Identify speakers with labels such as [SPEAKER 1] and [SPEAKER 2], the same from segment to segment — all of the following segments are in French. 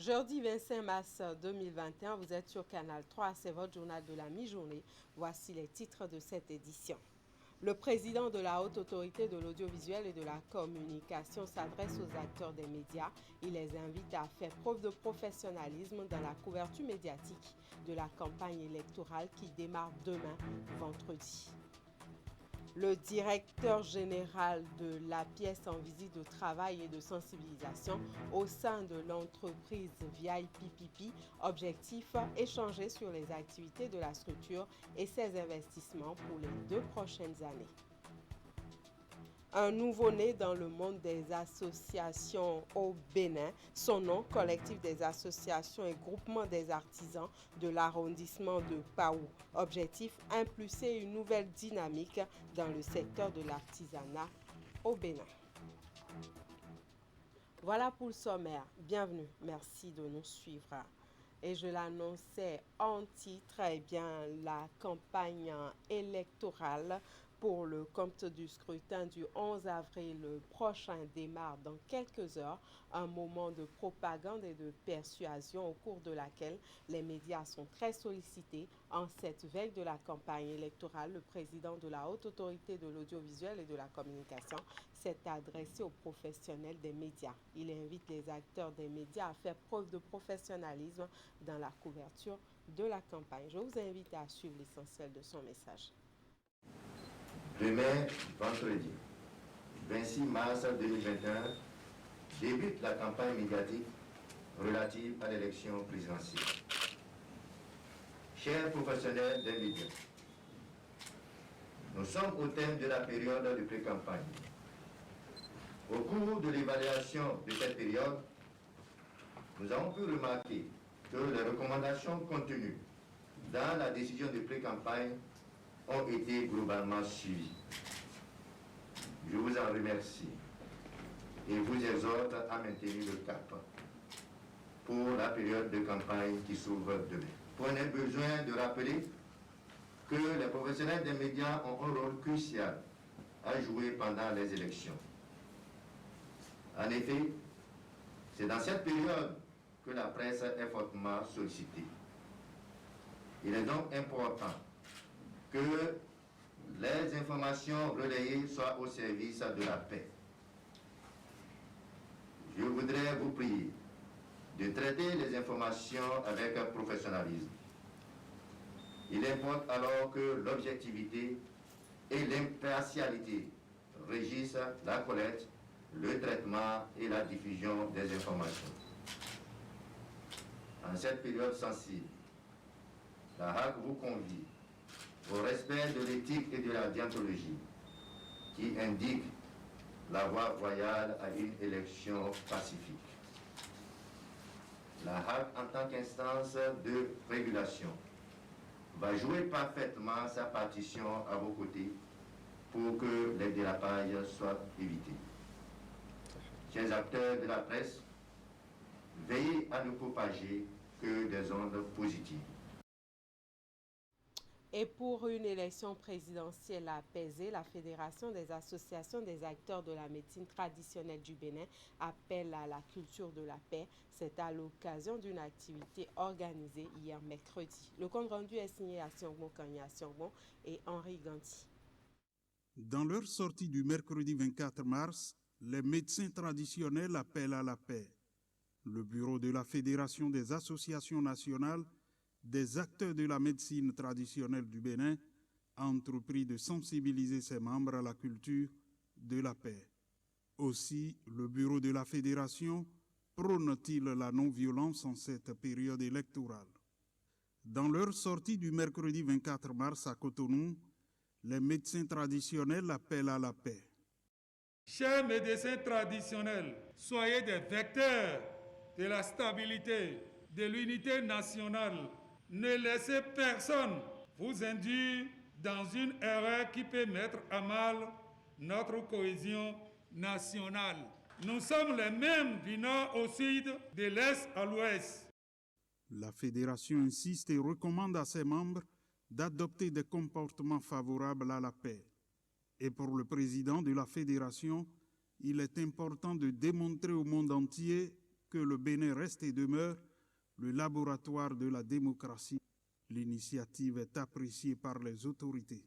[SPEAKER 1] Jeudi 25 mars 2021, vous êtes sur Canal 3, c'est votre journal de la mi-journée. Voici les titres de cette édition. Le président de la Haute Autorité de l'Audiovisuel et de la Communication s'adresse aux acteurs des médias. Il les invite à faire preuve de professionnalisme dans la couverture médiatique de la campagne électorale qui démarre demain, vendredi. Le directeur général de la pièce en visite de travail et de sensibilisation au sein de l'entreprise VIPPP. Objectif, échanger sur les activités de la structure et ses investissements pour les 2 prochaines années. Un nouveau-né dans le monde des associations au Bénin. Son nom, collectif des associations et groupements des artisans de l'arrondissement de Paou. Objectif, impulser une nouvelle dynamique dans le secteur de l'artisanat au Bénin. Voilà pour le sommaire. Bienvenue. Merci de nous suivre. Et je l'annonçais en titre, la campagne électorale pour le compte du scrutin du 11 avril prochain démarre dans quelques heures, un moment de propagande et de persuasion au cours de laquelle les médias sont très sollicités. En cette veille de la campagne électorale, le président de la Haute Autorité de l'Audiovisuel et de la Communication s'est adressé aux professionnels des médias. Il invite les acteurs des médias à faire preuve de professionnalisme dans la couverture de la campagne. Je vous invite à suivre l'essentiel de son message.
[SPEAKER 2] Demain, vendredi 26 mars 2021, débute la campagne médiatique relative à l'élection présidentielle. Chers professionnels des médias, nous sommes au thème de la période de pré-campagne. Au cours de l'évaluation de cette période, nous avons pu remarquer que les recommandations contenues dans la décision de pré-campagne ont été globalement suivies. Je vous en remercie et vous exhorte à maintenir le cap pour la période de campagne qui s'ouvre demain. Prenez besoin de rappeler que les professionnels des médias ont un rôle crucial à jouer pendant les élections. En effet, c'est dans cette période que la presse est fortement sollicitée. Il est donc important que les informations relayées soient au service de la paix. Je voudrais vous prier de traiter les informations avec professionnalisme. Il importe alors que l'objectivité et l'impartialité régissent la collecte, le traitement et la diffusion des informations. En cette période sensible, la HAC vous convie au respect de l'éthique et de la déontologie qui indique la voie royale à une élection pacifique. La HAC, en tant qu'instance de régulation, va jouer parfaitement sa partition à vos côtés pour que les dérapages soient évités. Chers acteurs de la presse, veillez à ne propager que des ondes positives.
[SPEAKER 1] Et pour une élection présidentielle apaisée, la Fédération des associations des acteurs de la médecine traditionnelle du Bénin appelle à la culture de la paix. C'est à l'occasion d'une activité organisée hier mercredi. Le compte rendu est signé à Siongbon Kanya Siongbon et Henri Ganti.
[SPEAKER 3] Dans leur sortie du mercredi 24 mars, les médecins traditionnels appellent à la paix. Le bureau de la Fédération des associations nationales des acteurs de la médecine traditionnelle du Bénin a entrepris de sensibiliser ses membres à la culture de la paix. Aussi, le bureau de la Fédération prône-t-il la non-violence en cette période électorale. Dans leur sortie du mercredi 24 mars à Cotonou, les médecins traditionnels appellent à la paix.
[SPEAKER 4] Chers médecins traditionnels, soyez des vecteurs de la stabilité, de l'unité nationale. Ne laissez personne vous induire dans une erreur qui peut mettre à mal notre cohésion nationale. Nous sommes les mêmes du nord au sud, de l'est à l'ouest.
[SPEAKER 3] La fédération insiste et recommande à ses membres d'adopter des comportements favorables à la paix. Et pour le président de la fédération, il est important de démontrer au monde entier que le Bénin reste et demeure le laboratoire de la démocratie. L'initiative est appréciée par les autorités.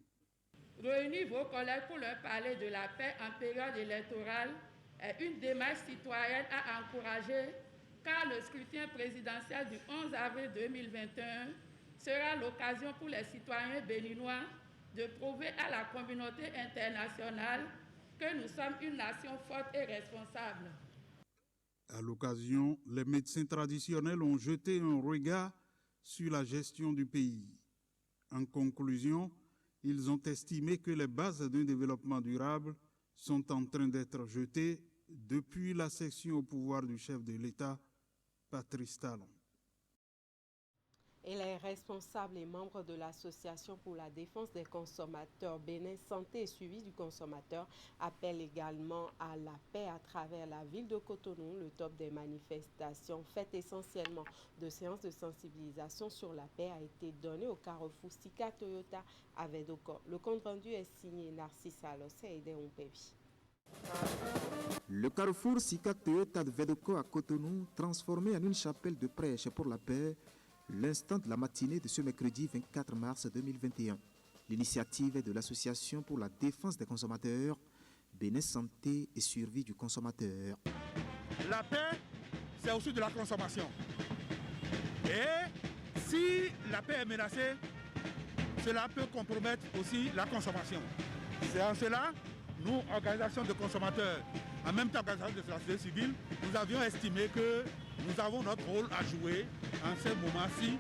[SPEAKER 5] Réunir vos collègues pour leur parler de la paix en période électorale est une démarche citoyenne à encourager, car le scrutin présidentiel du 11 avril 2021 sera l'occasion pour les citoyens béninois de prouver à la communauté internationale que nous sommes une nation forte et responsable.
[SPEAKER 3] À l'occasion, les médecins traditionnels ont jeté un regard sur la gestion du pays. En conclusion, ils ont estimé que les bases d'un développement durable sont en train d'être jetées depuis la cession au pouvoir du chef de l'État, Patrice Talon.
[SPEAKER 1] Et les responsables et membres de l'Association pour la défense des consommateurs Bénin Santé et Suivi du consommateur appellent également à la paix à travers la ville de Cotonou. Le top des manifestations, fait essentiellement de séances de sensibilisation sur la paix, a été donné au carrefour Sika Toyota à Vedoko. Le compte rendu est signé Narcisse Alosse et Déon Pévi.
[SPEAKER 6] Le carrefour Sika Toyota de Vedoko à Cotonou, transformé en une chapelle de prêche pour la paix, l'instant de la matinée de ce mercredi 24 mars 2021. L'initiative est de l'Association pour la défense des consommateurs, Bénin Santé et Suivi du consommateur.
[SPEAKER 7] La paix, c'est aussi de la consommation. Et si la paix est menacée, cela peut compromettre aussi la consommation. C'est en cela, nous, organisations de consommateurs, en même temps qu'organisations de la société civile, nous avions estimé que nous avons notre rôle à jouer en ce moment-ci,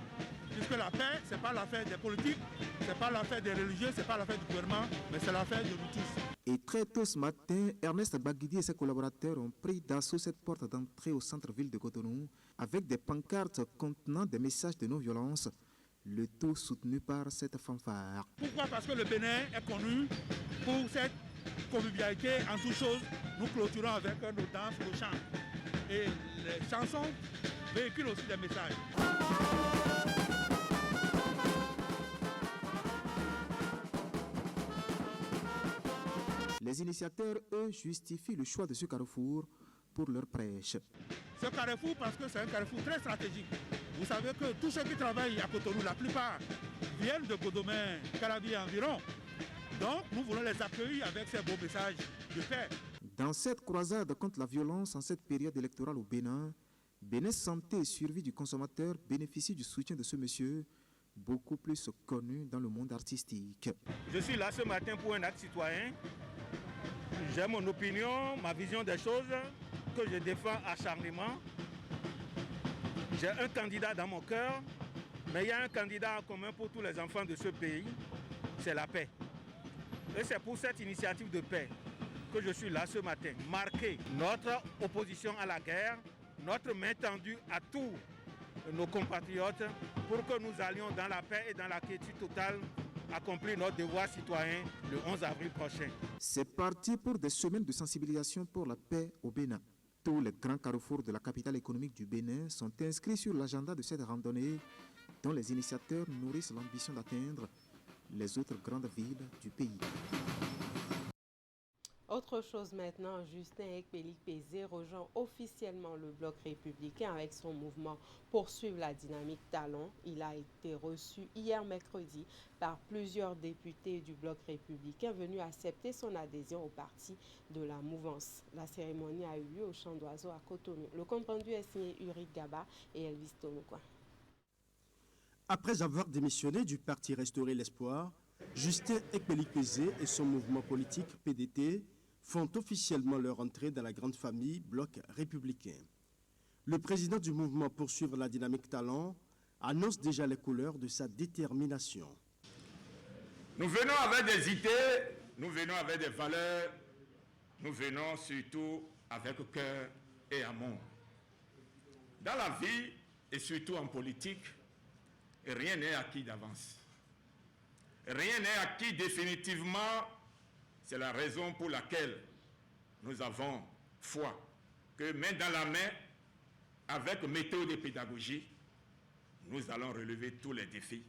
[SPEAKER 7] puisque la paix, ce n'est pas l'affaire des politiques, ce n'est pas l'affaire des religieux, ce n'est pas l'affaire du gouvernement, mais c'est l'affaire de nous tous.
[SPEAKER 6] Et très tôt ce matin, Ernest Baguidi et ses collaborateurs ont pris d'assaut cette porte d'entrée au centre-ville de Cotonou avec des pancartes contenant des messages de non-violence, le tout soutenu par cette fanfare.
[SPEAKER 7] Pourquoi? Parce que le Bénin est connu pour cette convivialité en toutes choses. Nous clôturons avec nos danses, nos chants. Et les chansons véhiculent aussi des messages.
[SPEAKER 6] Les initiateurs, eux, justifient le choix de ce carrefour pour leur prêche.
[SPEAKER 7] Ce carrefour, parce que c'est un carrefour très stratégique. Vous savez que tous ceux qui travaillent à Cotonou, la plupart viennent de Godomin, Calabi et environ. Donc, nous voulons les accueillir avec ces beaux messages de paix.
[SPEAKER 6] Dans cette croisade contre la violence en cette période électorale au Bénin, Bénin Santé et Suivi du consommateur bénéficie du soutien de ce monsieur, beaucoup plus connu dans le monde artistique.
[SPEAKER 7] Je suis là ce matin pour un acte citoyen. J'ai mon opinion, ma vision des choses que je défends acharnement. J'ai un candidat dans mon cœur, mais il y a un candidat en commun pour tous les enfants de ce pays, c'est la paix. Et c'est pour cette initiative de paix que je suis là ce matin, marquer notre opposition à la guerre, notre main tendue à tous nos compatriotes pour que nous allions dans la paix et dans la quiétude totale accomplir notre devoir citoyen le 11 avril prochain.
[SPEAKER 6] C'est parti pour des semaines de sensibilisation pour la paix au Bénin. Tous les grands carrefours de la capitale économique du Bénin sont inscrits sur l'agenda de cette randonnée dont les initiateurs nourrissent l'ambition d'atteindre les autres grandes villes du pays.
[SPEAKER 1] Autre chose maintenant, Justin Ekpeli-Pézé rejoint officiellement le Bloc républicain avec son mouvement Poursuivre la dynamique Talon. Il a été reçu hier mercredi par plusieurs députés du Bloc républicain venus accepter son adhésion au parti de la mouvance. La cérémonie a eu lieu au Champ d'Oiseaux à Cotonou. Le compte rendu est signé Uric Gaba et Elvis Tonokwa.
[SPEAKER 8] Après avoir démissionné du parti Restaurer l'Espoir, Justin Ekpeli-Pézé et son mouvement politique PDT font officiellement leur entrée dans la grande famille Bloc républicain. Le président du mouvement Poursuivre la dynamique Talon annonce déjà les couleurs de sa détermination.
[SPEAKER 9] Nous venons avec des idées, nous venons avec des valeurs, nous venons surtout avec cœur et amour. Dans la vie et surtout en politique, rien n'est acquis d'avance. Rien n'est acquis définitivement. C'est la raison pour laquelle nous avons foi que main dans la main, avec méthode et pédagogie, nous allons relever tous les défis.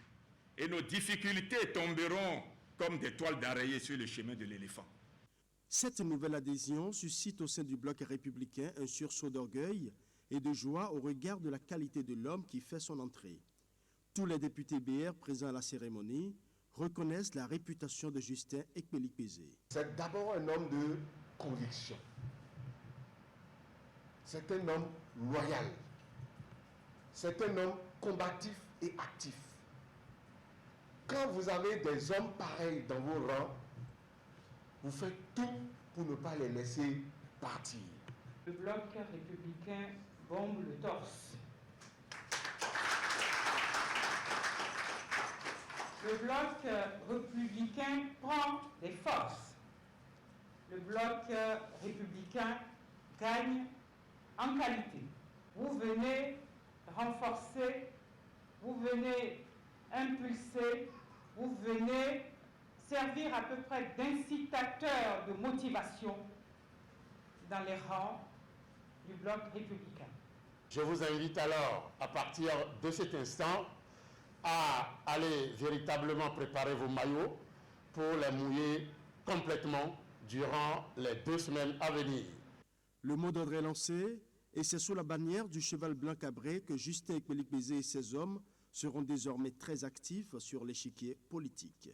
[SPEAKER 9] Et nos difficultés tomberont comme des toiles d'araignée sur le chemin de l'éléphant.
[SPEAKER 8] Cette nouvelle adhésion suscite au sein du Bloc républicain un sursaut d'orgueil, et de joie au regard de la qualité de l'homme qui fait son entrée. Tous les députés BR présents à la cérémonie reconnaissent la réputation de Justin Ekpeli-Kpese.
[SPEAKER 10] C'est d'abord un homme de conviction. C'est un homme loyal. C'est un homme combatif et actif. Quand vous avez des hommes pareils dans vos rangs, vous faites tout pour ne pas les laisser partir.
[SPEAKER 11] Le bloc républicain bombe le torse. Le bloc républicain prend des forces. Le bloc républicain gagne en qualité. Vous venez renforcer, vous venez impulser, vous venez servir à peu près d'incitateur de motivation dans les rangs du bloc républicain.
[SPEAKER 10] Je vous invite alors, à partir de cet instant, à aller véritablement préparer vos maillots pour les mouiller complètement durant les 2 semaines à venir.
[SPEAKER 8] Le mot d'ordre est lancé et c'est sous la bannière du cheval blanc cabré que Justin Ekpeli-Kpese et ses hommes seront désormais très actifs sur l'échiquier politique.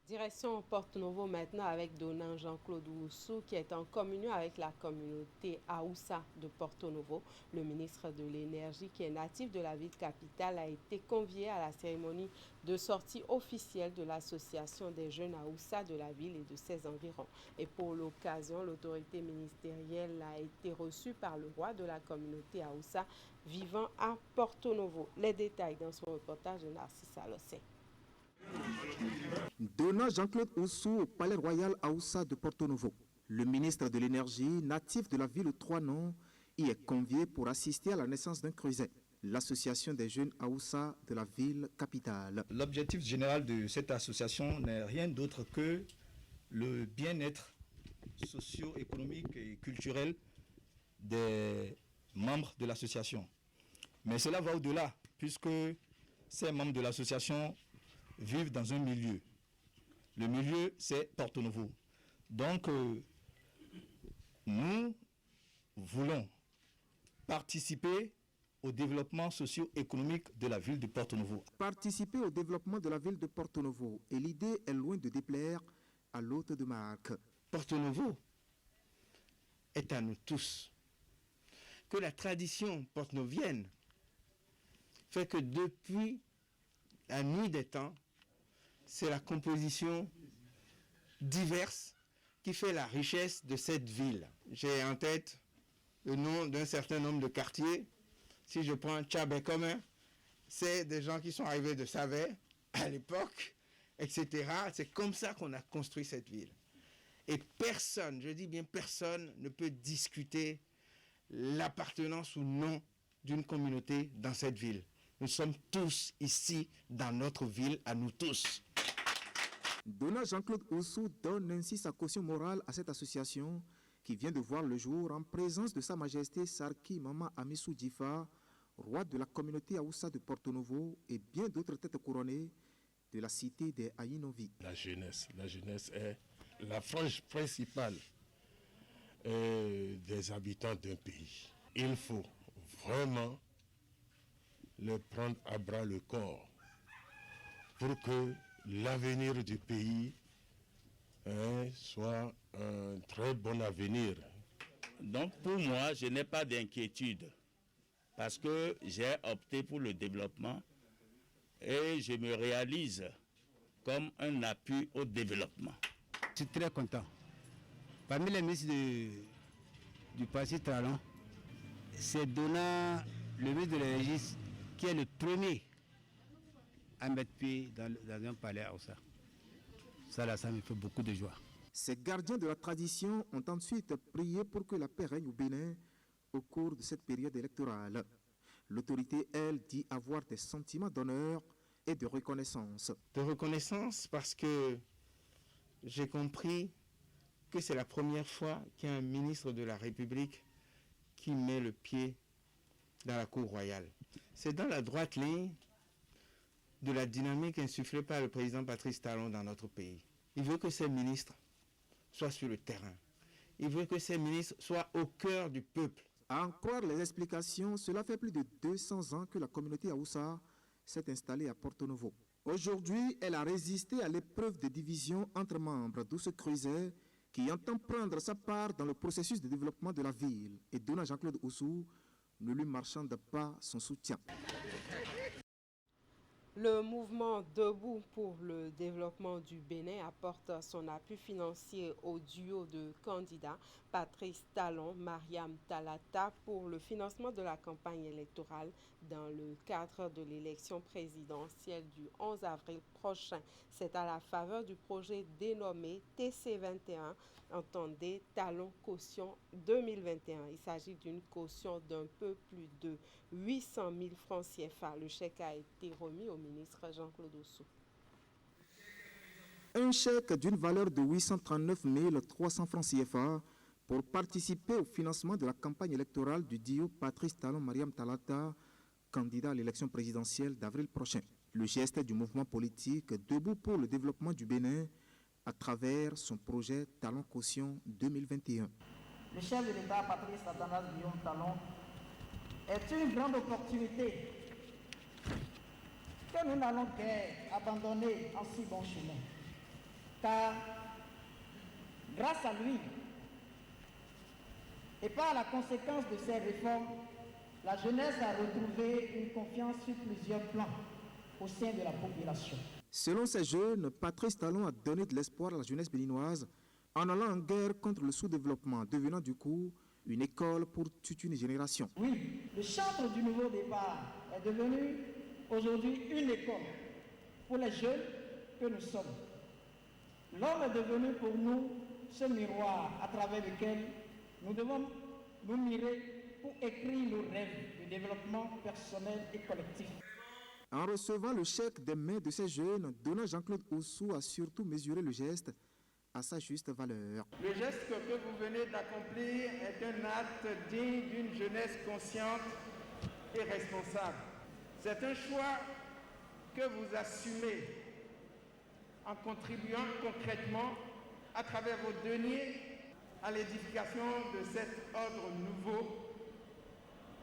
[SPEAKER 1] Direction Porto-Novo maintenant avec Donald Jean-Claude Oussou qui est en communion avec la communauté Aoussa de Porto-Novo. Le ministre de l'Énergie qui est natif de la ville capitale a été convié à la cérémonie de sortie officielle de l'association des jeunes Aoussa de la ville et de ses environs. Et pour l'occasion, l'autorité ministérielle a été reçue par le roi de la communauté Aoussa vivant à Porto-Novo. Les détails dans son reportage de Narcisse Alossé.
[SPEAKER 6] Donald Jean-Claude Oussou au Palais Royal Aoussa de Porto-Novo. Le ministre de l'Énergie, natif de la ville aux 3 noms, y est convié pour assister à la naissance d'un creuset, l'association des jeunes Aoussa de la ville capitale.
[SPEAKER 12] L'objectif général de cette association n'est rien d'autre que le bien-être socio-économique et culturel des membres de l'association. Mais cela va au-delà, puisque ces membres de l'association vivent dans un milieu. Le milieu, c'est Porto-Novo. Donc, nous voulons participer au développement socio-économique de la ville de Porto-Novo.
[SPEAKER 6] Participer au développement de la ville de Porto-Novo, et l'idée est loin de déplaire à l'hôte de marque.
[SPEAKER 13] Porto-Novo est à nous tous. Que la tradition porto-novienne fait que depuis la nuit des temps, c'est la composition diverse qui fait la richesse de cette ville. J'ai en tête le nom d'un certain nombre de quartiers. Si je prends Tchabé-Commun, c'est des gens qui sont arrivés de Savet à l'époque, etc. C'est comme ça qu'on a construit cette ville. Et personne, je dis bien personne, ne peut discuter l'appartenance ou non d'une communauté dans cette ville. Nous sommes tous ici dans notre ville, à nous tous.
[SPEAKER 6] Donald Jean-Claude Oussou donne ainsi sa caution morale à cette association qui vient de voir le jour en présence de Sa Majesté Sarki Mama Amissou Djifa, roi de la communauté Aoussa de Porto-Novo et bien d'autres têtes couronnées de la cité des Aïnovi.
[SPEAKER 14] La jeunesse est la frange principale des habitants d'un pays. Il faut vraiment le prendre à bras le corps pour que l'avenir du pays soit un très bon avenir.
[SPEAKER 15] Donc pour moi, je n'ai pas d'inquiétude parce que j'ai opté pour le développement et je me réalise comme un appui au développement.
[SPEAKER 16] Je suis très content. Parmi les ministres du parti Talon, c'est Donald, le ministre de l'Énergie, qui est le premier à mettre pied dans un palais à Aoussa. Ça me fait beaucoup de joie.
[SPEAKER 6] Ces gardiens de la tradition ont ensuite prié pour que la paix règne au Bénin au cours de cette période électorale. L'autorité, elle, dit avoir des sentiments d'honneur et de reconnaissance.
[SPEAKER 13] De reconnaissance parce que j'ai compris que c'est la première fois qu'il y a un ministre de la République qui met le pied dans la cour royale. C'est dans la droite ligne de la dynamique insufflée par le président Patrice Talon dans notre pays. Il veut que ces ministres soient sur le terrain. Il veut que ces ministres soient au cœur du peuple.
[SPEAKER 6] À en croire les explications, cela fait plus de 200 ans que la communauté Aoussa s'est installée à Porto Novo. Aujourd'hui, elle a résisté à l'épreuve de division entre membres, d'où ce creuset qui entend prendre sa part dans le processus de développement de la ville et donne à Jean-Claude Oussou ne lui marchande pas son soutien.
[SPEAKER 1] Le mouvement Debout pour le développement du Bénin apporte son appui financier au duo de candidats Patrice Talon, Mariam Talata pour le financement de la campagne électorale dans le cadre de l'élection présidentielle du 11 avril prochain. C'est à la faveur du projet dénommé TC21, entendez Talon Caution 2021. Il s'agit d'une caution d'un peu plus de 800 000 francs CFA. Le chèque a été remis au ministre Jean-Claude Oussou.
[SPEAKER 6] Un chèque d'une valeur de 839 300 francs CFA pour participer au financement de la campagne électorale du duo Patrice Talon-Mariam Talata, candidat à l'élection présidentielle d'avril prochain. Le geste du mouvement politique Debout pour le développement du Bénin à travers son projet Talon Caution 2021.
[SPEAKER 17] Le chef de l'État, Patrice Guillaume Talon, est une grande opportunité que nous n'allons guère abandonner en si bon chemin. Car grâce à lui et par la conséquence de ces réformes, la jeunesse a retrouvé une confiance sur plusieurs plans au sein de la population.
[SPEAKER 6] Selon ces jeunes, Patrice Talon a donné de l'espoir à la jeunesse béninoise en allant en guerre contre le sous-développement, devenant du coup une école pour toute une génération.
[SPEAKER 17] Oui, le chantre du nouveau départ est devenu aujourd'hui une école pour les jeunes que nous sommes. L'homme est devenu pour nous ce miroir à travers lequel nous devons nous mirer pour écrire nos rêves de développement personnel et collectif.
[SPEAKER 6] En recevant le chèque des mains de ces jeunes, donnant Jean-Claude Oussou a surtout mesuré le geste à sa juste valeur.
[SPEAKER 18] Le geste que vous venez d'accomplir est un acte digne d'une jeunesse consciente et responsable. C'est un choix que vous assumez en contribuant concrètement à travers vos deniers à l'édification de cet ordre nouveau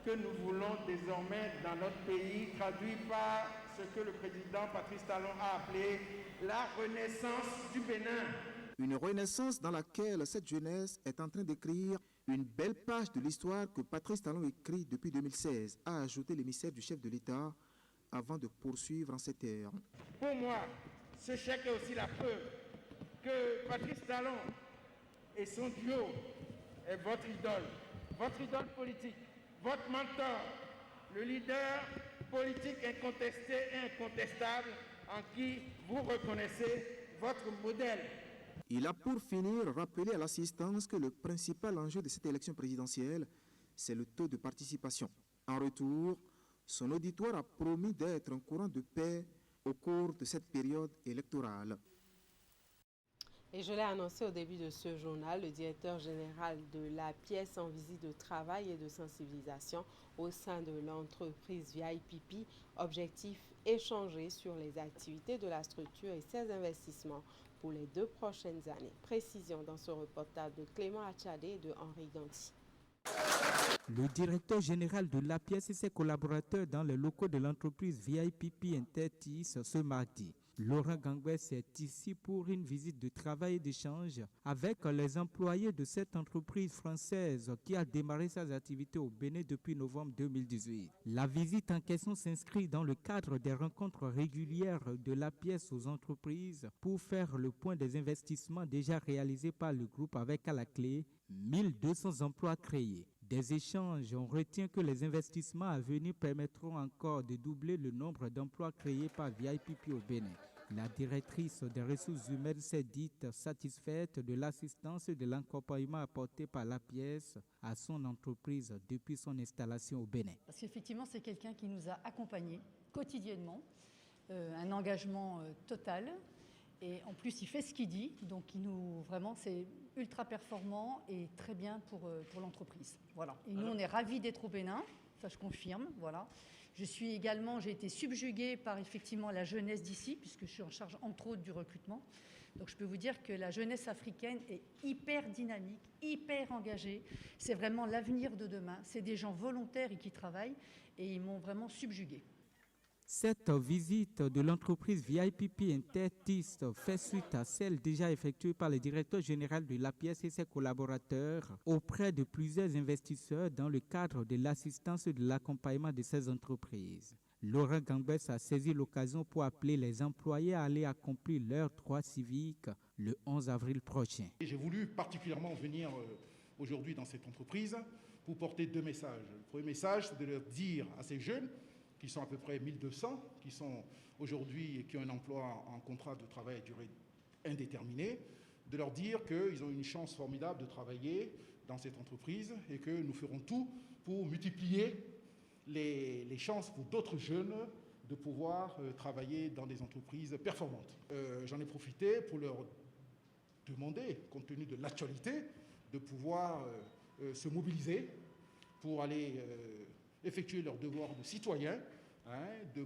[SPEAKER 18] que nous voulons désormais dans notre pays, traduit par ce que le président Patrice Talon a appelé la renaissance du Bénin.
[SPEAKER 6] Une renaissance dans laquelle cette jeunesse est en train d'écrire une belle page de l'histoire que Patrice Talon écrit depuis 2016, a ajouté l'émissaire du chef de l'État avant de poursuivre en ces termes.
[SPEAKER 18] Pour moi, ce chèque est aussi la preuve que Patrice Talon et son duo est votre idole politique, votre mentor, le leader politique incontesté et incontestable en qui vous reconnaissez votre modèle.
[SPEAKER 6] Il a pour finir rappelé à l'assistance que le principal enjeu de cette élection présidentielle, c'est le taux de participation. En retour, son auditoire a promis d'être un courant de paix au cours de cette période électorale.
[SPEAKER 1] Et je l'ai annoncé au début de ce journal, le directeur général de la pièce en visite de travail et de sensibilisation au sein de l'entreprise VIPP, objectif échanger sur les activités de la structure et ses investissements pour les 2 prochaines années. Précision dans ce reportage de Clément Achadé et de Henri Ganti.
[SPEAKER 19] Le directeur général de la pièce et ses collaborateurs dans les locaux de l'entreprise VIPP Intertis ce mardi. Laurent Gangouès est ici pour une visite de travail et d'échange avec les employés de cette entreprise française qui a démarré ses activités au Bénin depuis novembre 2018. La visite en question s'inscrit dans le cadre des rencontres régulières de la pièce aux entreprises pour faire le point des investissements déjà réalisés par le groupe avec à la clé 1200 emplois créés. Des échanges, on retient que les investissements à venir permettront encore de doubler le nombre d'emplois créés par VIPP au Bénin. La directrice des ressources humaines s'est dite satisfaite de l'assistance et de l'accompagnement apporté par la pièce à son entreprise depuis son installation au Bénin.
[SPEAKER 20] Parce qu'effectivement, c'est quelqu'un qui nous a accompagnés quotidiennement, un engagement total. Et en plus, il fait ce qu'il dit, donc vraiment, c'est ultra performant et très bien pour l'entreprise. Voilà. Et nous, on est ravis d'être au Bénin, ça je confirme. Voilà. J'ai été subjuguée par effectivement la jeunesse d'ici, puisque je suis en charge entre autres du recrutement. Donc je peux vous dire que la jeunesse africaine est hyper dynamique, hyper engagée. C'est vraiment l'avenir de demain. C'est des gens volontaires et qui travaillent et ils m'ont vraiment subjuguée.
[SPEAKER 19] Cette visite de l'entreprise VIPP Intertis fait suite à celle déjà effectuée par le directeur général de l'APS et ses collaborateurs auprès de plusieurs investisseurs dans le cadre de l'assistance et de l'accompagnement de ces entreprises. Laurent Gangbès a saisi l'occasion pour appeler les employés à aller accomplir leurs droits civiques le 11 avril prochain.
[SPEAKER 21] J'ai voulu particulièrement venir aujourd'hui dans cette entreprise pour porter 2 messages. Le premier message, c'est de leur dire à ces jeunes qui sont à peu près 1200, qui sont aujourd'hui, qui ont un emploi en contrat de travail à durée indéterminée, de leur dire qu'ils ont une chance formidable de travailler dans cette entreprise et que nous ferons tout pour multiplier les chances pour d'autres jeunes de pouvoir travailler dans des entreprises performantes. J'en ai profité pour leur demander, compte tenu de l'actualité, de pouvoir se mobiliser pour aller effectuer leur devoir de citoyen, de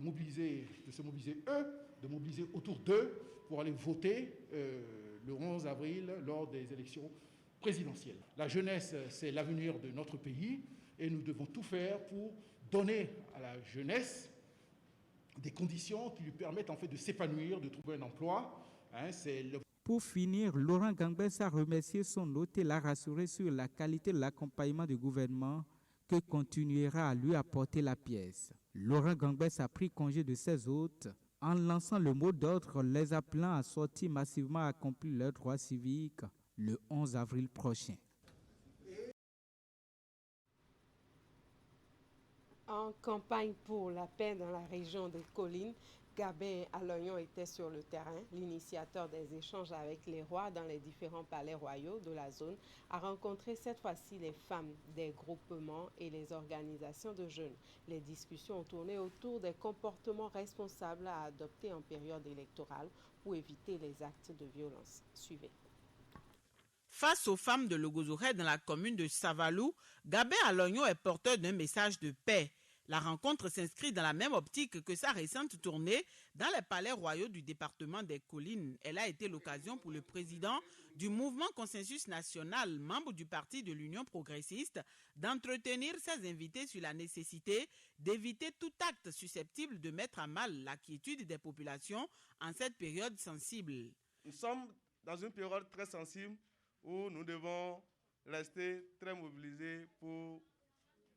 [SPEAKER 21] se mobiliser eux, de mobiliser autour d'eux pour aller voter le 11 avril lors des élections présidentielles. La jeunesse, c'est l'avenir de notre pays et nous devons tout faire pour donner à la jeunesse des conditions qui lui permettent en fait de s'épanouir, de trouver un emploi.
[SPEAKER 19] Pour finir, Laurent Gangbès a remercié son hôte et l'a rassuré sur la qualité de l'accompagnement du gouvernement que continuera à lui apporter la pièce. Laurent Gangbès a pris congé de ses hôtes en lançant le mot d'ordre les appelant à sortir massivement à accomplir leurs droits civiques le 11 avril prochain.
[SPEAKER 1] En campagne pour la paix dans la région des collines, Gabin Aloyon était sur le terrain. L'initiateur des échanges avec les rois dans les différents palais royaux de la zone a rencontré cette fois-ci les femmes des groupements et les organisations de jeunes. Les discussions ont tourné autour des comportements responsables à adopter en période électorale pour éviter les actes de violence. Suivez.
[SPEAKER 22] Face aux femmes de Logozoré dans la commune de Savalou, Gabin Aloyon est porteur d'un message de paix. La rencontre s'inscrit dans la même optique que sa récente tournée dans les palais royaux du département des Collines. Elle a été l'occasion pour le président du mouvement Consensus National, membre du parti de l'Union progressiste, d'entretenir ses invités sur la nécessité d'éviter tout acte susceptible de mettre à mal la quiétude des populations en cette période sensible.
[SPEAKER 23] Nous sommes dans une période très sensible où nous devons rester très mobilisés pour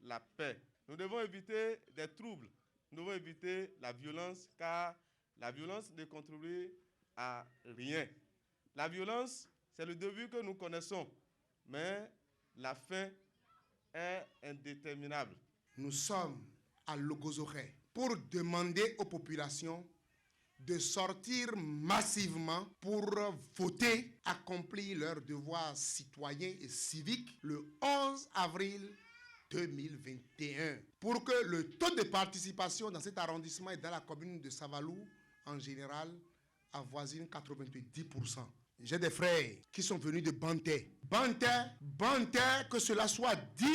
[SPEAKER 23] la paix. Nous devons éviter des troubles, nous devons éviter la violence, car la violence ne contribue à rien. La violence, c'est le début que nous connaissons, mais la fin est indéterminable.
[SPEAKER 10] Nous sommes à Logozoré pour demander aux populations de sortir massivement pour voter, accomplir leurs devoirs citoyens et civiques le 11 avril 2021 pour que le taux de participation dans cet arrondissement et dans la commune de Savalou en général avoisine 90%. J'ai des frères qui sont venus de Banté. Banté, que cela soit dit,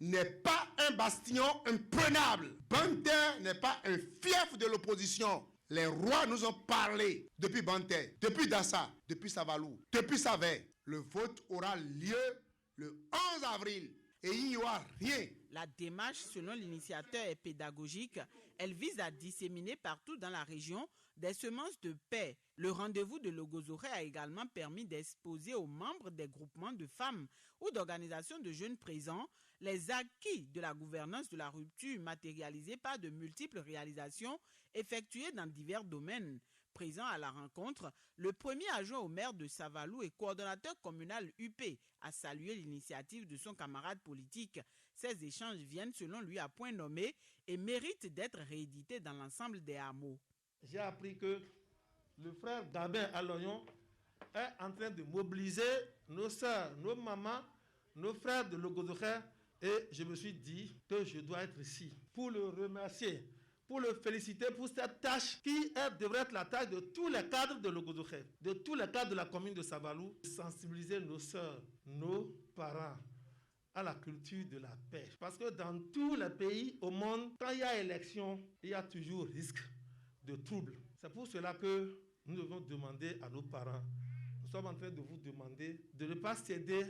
[SPEAKER 10] n'est pas un bastion imprenable. Banté n'est pas un fief de l'opposition. Les rois nous ont parlé depuis Banté, depuis Dassa, depuis Savalou, depuis Savé. Le vote aura lieu le 11 avril. Et il n'y aura rien.
[SPEAKER 22] La démarche, selon l'initiateur, est pédagogique. Elle vise à disséminer partout dans la région des semences de paix. Le rendez-vous de Logozoré a également permis d'exposer aux membres des groupements de femmes ou d'organisations de jeunes présents les acquis de la gouvernance de la rupture matérialisés par de multiples réalisations effectuées dans divers domaines. Présent à la rencontre, le premier adjoint au maire de Savalou et coordonnateur communal UP a salué l'initiative de son camarade politique. Ces échanges viennent selon lui à point nommé et méritent d'être réédités dans l'ensemble des hameaux.
[SPEAKER 23] J'ai appris que le frère Gabin Aloyon est en train de mobiliser nos sœurs, nos mamans, nos frères de Logozoré et je me suis dit que je dois être ici pour le remercier, pour le féliciter pour cette tâche qui devrait être la tâche de tous les cadres de Logozoré, de tous les cadres de la commune de Savalou, sensibiliser nos sœurs, nos parents à la culture de la paix. Parce que dans tous les pays au monde, quand il y a élection, il y a toujours risque de troubles. C'est pour cela que nous devons demander à nos parents sommes en train de vous demander de ne pas céder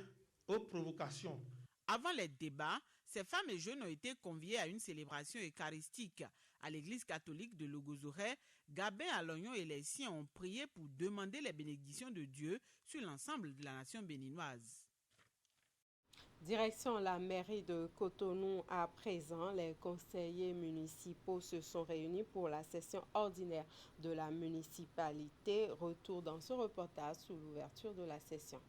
[SPEAKER 23] aux provocations.
[SPEAKER 22] Avant les débats, ces femmes et jeunes ont été conviés à une célébration eucharistique. À l'église catholique de Logozoré, Gabin Alognon et les siens ont prié pour demander les bénédictions de Dieu sur l'ensemble de la nation béninoise.
[SPEAKER 1] Direction la mairie de Cotonou à présent, les conseillers municipaux se sont réunis pour la session ordinaire de la municipalité. Retour dans ce reportage sous l'ouverture de la session.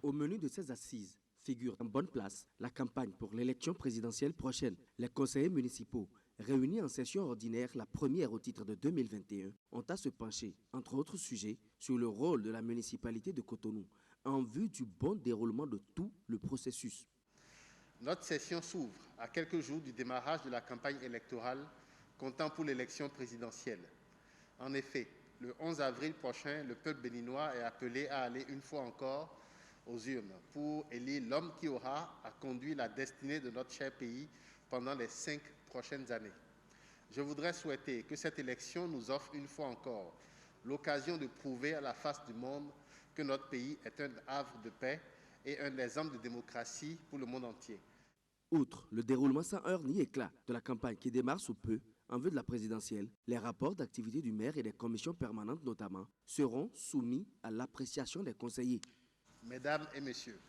[SPEAKER 2] Au menu de ces assises figure en bonne place la campagne pour l'élection présidentielle prochaine. Les conseillers municipaux, réunis en session ordinaire, la première au titre de 2021, ont à se pencher, entre autres sujets, sur le rôle de la municipalité de Cotonou en vue du bon déroulement de tout le processus.
[SPEAKER 4] Notre session s'ouvre à quelques jours du démarrage de la campagne électorale comptant pour l'élection présidentielle. En effet, le 11 avril prochain, le peuple béninois est appelé à aller une fois encore aux urnes pour élire l'homme qui aura à conduire la destinée de notre cher pays pendant les 5 prochaines années. Je voudrais souhaiter que cette élection nous offre une fois encore l'occasion de prouver à la face du monde que notre pays est un havre de paix et un exemple de démocratie pour le monde entier.
[SPEAKER 2] Outre le déroulement sans heurts ni éclat de la campagne qui démarre sous peu, en vue de la présidentielle, les rapports d'activité du maire et des commissions permanentes notamment seront soumis à l'appréciation des conseillers.
[SPEAKER 4] Mesdames et messieurs,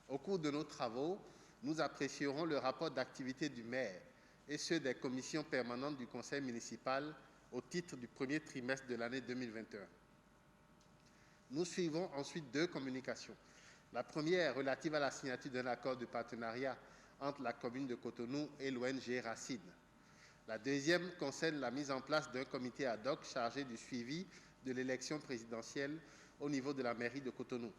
[SPEAKER 4] au cours de nos travaux, nous apprécierons le rapport d'activité du maire et ceux des commissions permanentes du conseil municipal au titre du premier trimestre de l'année 2021. Nous suivrons ensuite 2 communications. La première relative à la signature d'un accord de partenariat entre la commune de Cotonou et l'ONG Racine. La deuxième concerne la mise en place d'un comité ad hoc chargé du suivi de l'élection présidentielle au niveau de la mairie de Cotonou.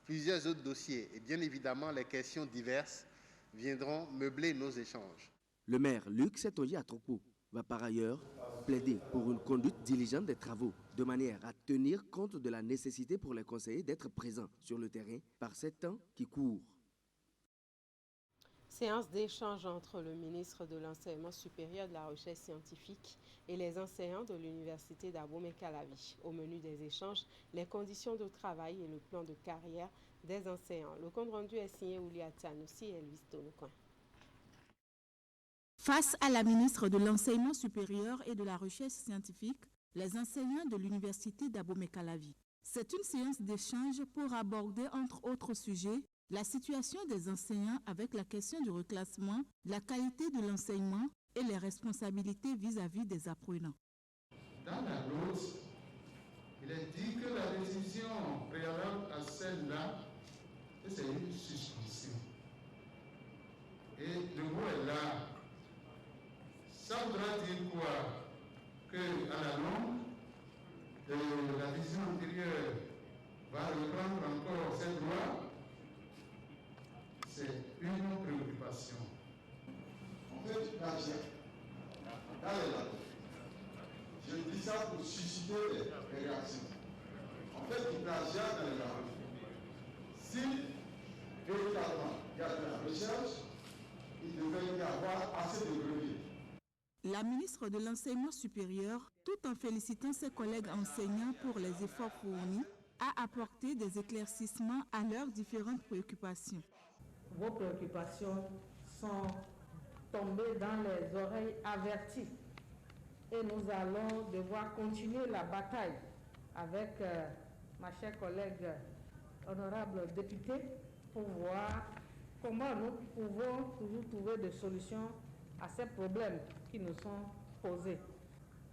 [SPEAKER 4] Plusieurs autres dossiers et bien évidemment les questions diverses viendront meubler nos échanges.
[SPEAKER 2] Le maire Luc Setoyi Atropo va par ailleurs plaider pour une conduite diligente des travaux, de manière à tenir compte de la nécessité pour les conseillers d'être présents sur le terrain par ces temps qui courent.
[SPEAKER 1] Séance d'échange entre le ministre de l'Enseignement supérieur, de la Recherche scientifique et les enseignants de l'Université d'Abomey-Calavi. Au menu des échanges, les conditions de travail et le plan de carrière des enseignants. Le compte rendu est signé Oulia Tianoussi et Elvis Tonoukouin.
[SPEAKER 5] Face à la ministre de l'Enseignement supérieur et de la Recherche scientifique, les enseignants de l'Université d'Abomey-Calavi. C'est une séance d'échange pour aborder, entre autres sujets, la situation des enseignants avec la question du reclassement, la qualité de l'enseignement et les responsabilités vis-à-vis des apprenants.
[SPEAKER 24] Dans la note, il est dit que la décision préalable à celle-là, c'est une suspension. Et le mot est là. Ça voudra dire quoi? Qu'à la longue, la décision antérieure va reprendre encore cette loi. C'est une préoccupation.
[SPEAKER 25] En fait, plagiat dans les labos. Je dis ça pour susciter des réactions. En fait, du plagiat dans les labos. Si véritablement il y a de la recherche, il devrait y avoir assez de brevets.
[SPEAKER 5] La ministre de l'Enseignement supérieur, tout en félicitant ses collègues enseignants pour les efforts fournis, a apporté des éclaircissements à leurs différentes préoccupations.
[SPEAKER 17] Vos préoccupations sont tombées dans les oreilles averties et nous allons devoir continuer la bataille avec ma chère collègue honorable députée pour voir comment nous pouvons toujours trouver des solutions à ces problèmes qui nous sont posés.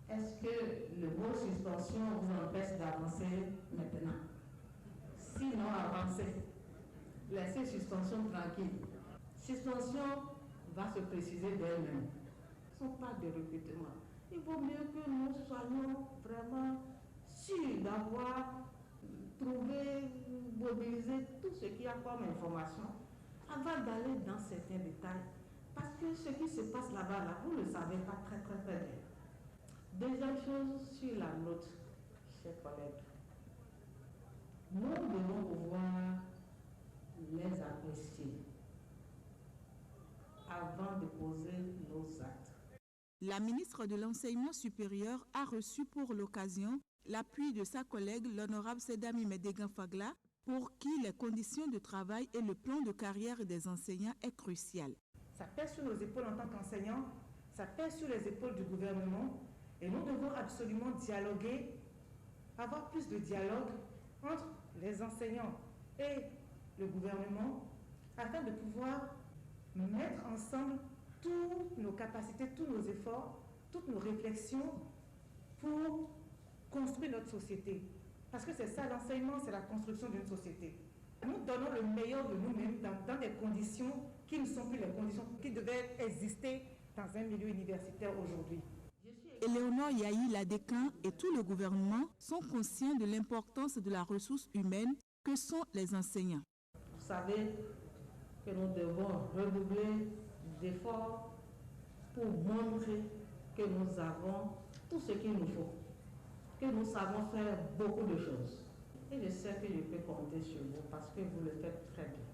[SPEAKER 17] Est-ce que le mot suspension vous empêche d'avancer maintenant? Sinon, avancez. Laissez suspension tranquille. Suspension va se préciser d'elle-même. Ce ne sont pas de recrutement. Il vaut mieux que nous soyons vraiment sûrs d'avoir trouvé, mobilisé tout ce qu'il y a comme information avant d'aller dans certains détails. Parce que ce qui se passe là-bas, vous ne le savez pas très bien. Deuxième chose sur la note, chers collègues. Nous devons pouvoir les apprécier avant de poser nos actes.
[SPEAKER 5] La ministre de l'Enseignement supérieur a reçu pour l'occasion l'appui de sa collègue, l'honorable Sedami Medegan Fagla, pour qui les conditions de travail et le plan de carrière des enseignants est crucial.
[SPEAKER 3] Ça pèse sur nos épaules en tant qu'enseignants, ça pèse sur les épaules du gouvernement et nous devons absolument dialoguer, avoir plus de dialogue entre les enseignants et le gouvernement afin de pouvoir mettre ensemble toutes nos capacités, tous nos efforts, toutes nos réflexions pour construire notre société. Parce que c'est ça, l'enseignement, c'est la construction d'une société. Nous donnons le meilleur de nous-mêmes dans des conditions qui ne sont plus les conditions qui devaient exister dans un milieu universitaire aujourd'hui.
[SPEAKER 5] Éléonore Yahi Ladécan et tout le gouvernement sont conscients de l'importance de la ressource humaine que sont les enseignants.
[SPEAKER 3] Vous savez que nous devons redoubler d'efforts pour montrer que nous avons tout ce qu'il nous faut, que nous savons faire beaucoup de choses. Et je sais que je peux compter sur vous parce que vous le faites très bien.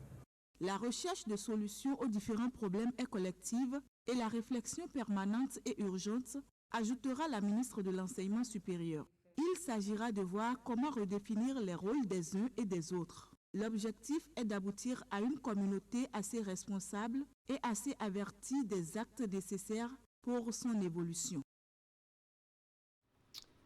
[SPEAKER 5] La recherche de solutions aux différents problèmes est collective et la réflexion permanente et urgente, ajoutera la ministre de l'Enseignement supérieur. Il s'agira de voir comment redéfinir les rôles des uns et des autres. L'objectif est d'aboutir à une communauté assez responsable et assez avertie des actes nécessaires pour son évolution.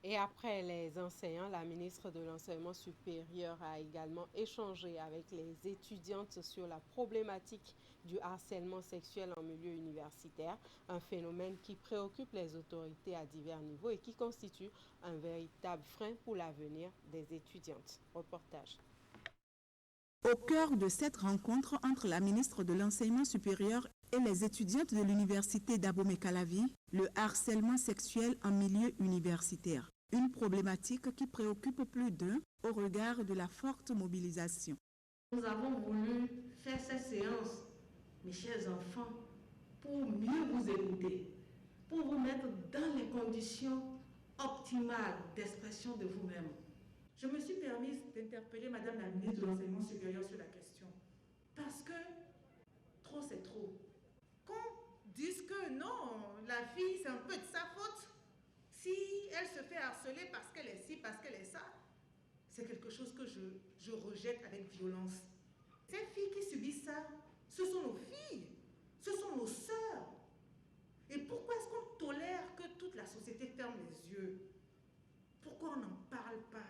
[SPEAKER 1] Et après les enseignants, la ministre de l'Enseignement supérieur a également échangé avec les étudiantes sur la problématique du harcèlement sexuel en milieu universitaire, un phénomène qui préoccupe les autorités à divers niveaux et qui constitue un véritable frein pour l'avenir des étudiantes. Reportage.
[SPEAKER 5] Au cœur de cette rencontre entre la ministre de l'Enseignement supérieur et les étudiantes de l'université d'Abomey-Calavi, le harcèlement sexuel en milieu universitaire. Une problématique qui préoccupe plus d'un au regard de la forte mobilisation.
[SPEAKER 3] Nous avons voulu faire cette séance, mes chers enfants, pour mieux vous écouter, pour vous mettre dans les conditions optimales d'expression de vous-même. Je me suis permise d'interpeller Madame la ministre de l'Enseignement supérieur sur la question. Parce que trop, c'est trop. Qu'on dise que non, la fille, c'est un peu de sa faute. Si elle se fait harceler parce qu'elle est ci, parce qu'elle est ça, c'est quelque chose que je rejette avec violence. Ces filles qui subissent ça, ce sont nos filles, ce sont nos sœurs. Et pourquoi est-ce qu'on tolère que toute la société ferme les yeux? Pourquoi on n'en parle pas?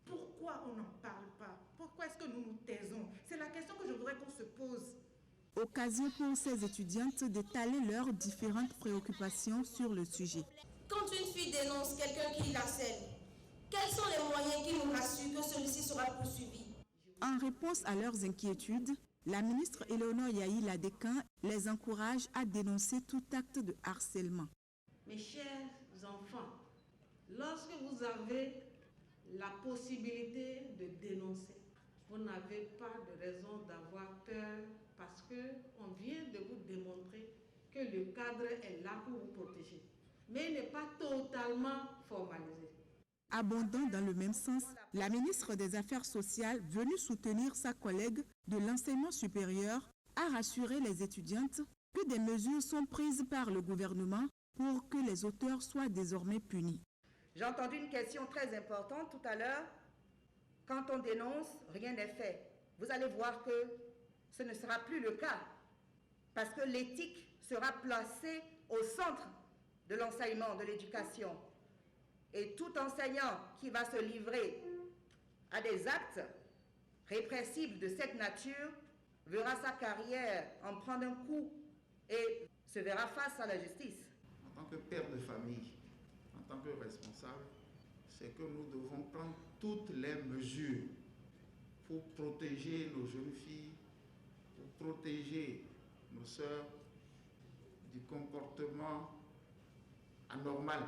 [SPEAKER 3] Pourquoi on n'en parle pas? Pourquoi est-ce que nous nous taisons? C'est la question que je voudrais qu'on se pose.
[SPEAKER 5] Occasion pour ces étudiantes d'étaler leurs différentes préoccupations sur le sujet.
[SPEAKER 7] Quand une fille dénonce quelqu'un qui l'harcèle, quels sont les moyens qui nous rassurent que celui-ci sera poursuivi?
[SPEAKER 5] En réponse à leurs inquiétudes, la ministre Éléonore Yahi Ladécan les encourage à dénoncer tout acte de harcèlement.
[SPEAKER 3] Mes chers enfants, lorsque vous avez la possibilité de dénoncer, vous n'avez pas de raison d'avoir peur parce qu'on vient de vous démontrer que le cadre est là pour vous protéger. Mais il n'est pas totalement formalisé.
[SPEAKER 5] Abondant dans le même sens, la ministre des Affaires sociales, venue soutenir sa collègue de l'enseignement supérieur, a rassuré les étudiantes que des mesures sont prises par le gouvernement pour que les auteurs soient désormais punis.
[SPEAKER 8] J'ai entendu une question très importante tout à l'heure. Quand on dénonce, rien n'est fait. Vous allez voir que ce ne sera plus le cas parce que l'éthique sera placée au centre de l'enseignement, de l'éducation. Et tout enseignant qui va se livrer à des actes répressifs de cette nature verra sa carrière en prendre un coup et se verra face à la justice.
[SPEAKER 9] En tant que père de famille, en tant que responsable, c'est que nous devons prendre toutes les mesures pour protéger nos jeunes filles, pour protéger nos sœurs du comportement anormal,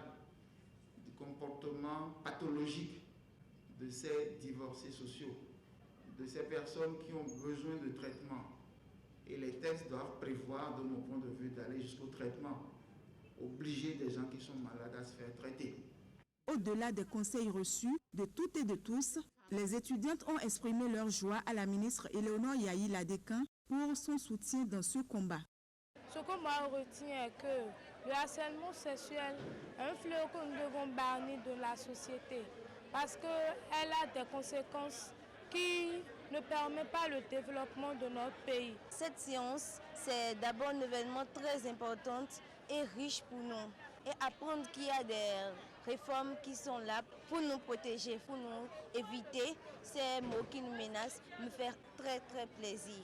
[SPEAKER 9] du comportement pathologique de ces divorcés sociaux, de ces personnes qui ont besoin de traitement. Et les textes doivent prévoir, de mon point de vue, d'aller jusqu'au traitement, obliger des gens qui sont malades à se faire traiter.
[SPEAKER 5] Au-delà des conseils reçus de toutes et de tous, les étudiantes ont exprimé leur joie à la ministre Éléonore Yahi Ladécan pour son soutien dans ce combat.
[SPEAKER 11] Ce qu'on m'a retenu est que Le harcèlement sexuel est un fléau que nous devons bannir de la société parce qu'elle a des conséquences qui ne permettent pas le développement de notre pays.
[SPEAKER 7] Cette séance, c'est d'abord un événement très important et riche pour nous. Et apprendre qu'il y a des réformes qui sont là pour nous protéger, pour nous éviter ces maux qui nous menacent, me faire très très plaisir.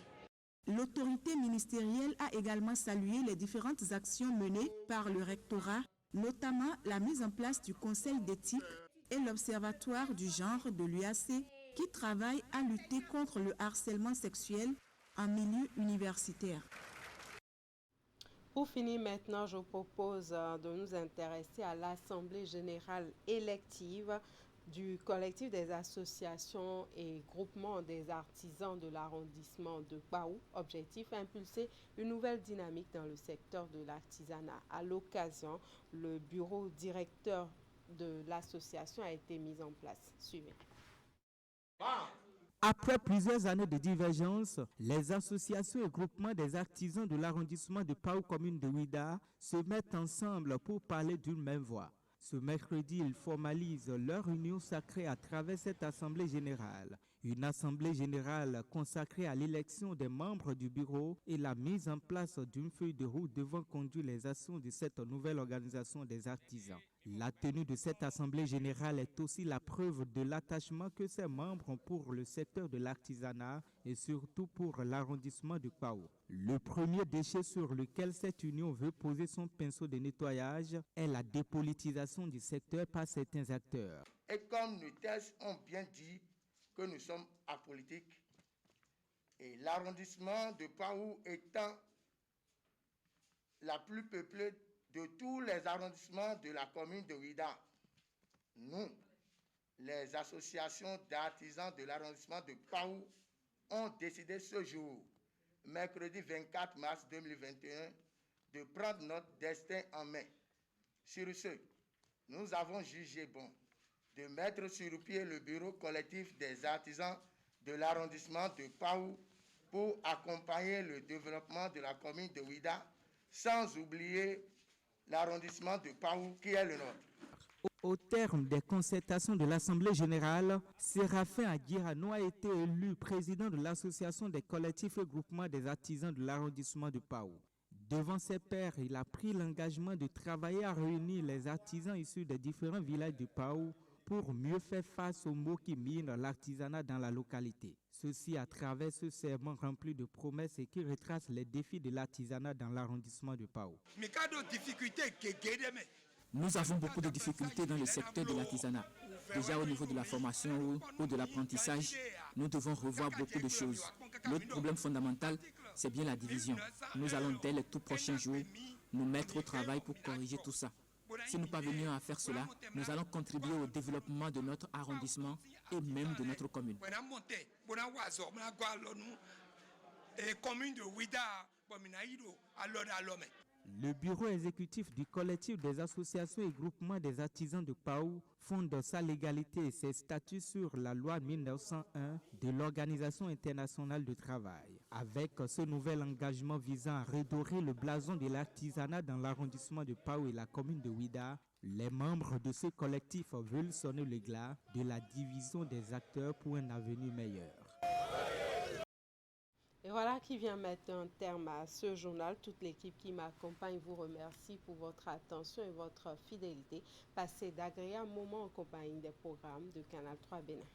[SPEAKER 5] L'autorité ministérielle a également salué les différentes actions menées par le rectorat, notamment la mise en place du conseil d'éthique et l'observatoire du genre de l'UAC qui travaille à lutter contre le harcèlement sexuel en milieu universitaire.
[SPEAKER 1] Pour finir maintenant, je propose de nous intéresser à l'Assemblée générale élective du collectif des associations et groupements des artisans de l'arrondissement de Paou. Objectif, impulser une nouvelle dynamique dans le secteur de l'artisanat. À l'occasion, le bureau directeur de l'association a été mis en place. Suivez.
[SPEAKER 19] Après plusieurs années de divergence, les associations et groupements des artisans de l'arrondissement de Paou, commune de Ouidah, se mettent ensemble pour parler d'une même voix. Ce mercredi, ils formalisent leur union sacrée à travers cette assemblée générale. Une assemblée générale consacrée à l'élection des membres du bureau et la mise en place d'une feuille de route devant conduire les actions de cette nouvelle organisation des artisans. La tenue de cette assemblée générale est aussi la preuve de l'attachement que ses membres ont pour le secteur de l'artisanat et surtout pour l'arrondissement de Paou. Le premier déchet sur lequel cette union veut poser son pinceau de nettoyage est la dépolitisation du secteur par certains acteurs.
[SPEAKER 12] Et comme nos thèses ont bien dit que nous sommes apolitiques, et l'arrondissement de Paou étant la plus peuplée de tous les arrondissements de la commune de Ouidah, nous, les associations d'artisans de l'arrondissement de Paou, ont décidé ce jour, mercredi 24 mars 2021, de prendre notre destin en main. Sur ce, nous avons jugé bon de mettre sur pied le bureau collectif des artisans de l'arrondissement de Paou pour accompagner le développement de la commune de Ouidah, sans oublier l'arrondissement de Paou qui est le nôtre.
[SPEAKER 19] Au terme des concertations de l'Assemblée générale, Séraphin Aguirano a été élu président de l'Association des collectifs et groupements des artisans de l'arrondissement de Paou. Devant ses pairs, il a pris l'engagement de travailler à réunir les artisans issus des différents villages de Paou pour mieux faire face aux maux qui minent l'artisanat dans la localité. Ceci à travers ce serment rempli de promesses et qui retrace les défis de l'artisanat dans l'arrondissement de Paou.
[SPEAKER 14] Nous avons beaucoup de difficultés dans le secteur de l'artisanat. Déjà au niveau de la formation ou de l'apprentissage, nous devons revoir beaucoup de choses. L'autre problème fondamental, c'est bien la division. Nous allons dès les tout prochains jours nous mettre au travail pour corriger tout ça. Si nous parvenions à faire cela, nous allons contribuer au développement de notre arrondissement et même de notre commune.
[SPEAKER 19] Le bureau exécutif du collectif des associations et groupements des artisans de Paou fonde sa légalité et ses statuts sur la loi 1901 de l'Organisation internationale du travail. Avec ce nouvel engagement visant à redorer le blason de l'artisanat dans l'arrondissement de Paou et la commune de Ouidah, les membres de ce collectif veulent sonner le glas de la division des acteurs pour un avenir meilleur.
[SPEAKER 1] Et voilà qui vient mettre un terme à ce journal. Toute l'équipe qui m'accompagne vous remercie pour votre attention et votre fidélité. Passez d'agréables moments en compagnie des programmes de Canal 3 Bénin.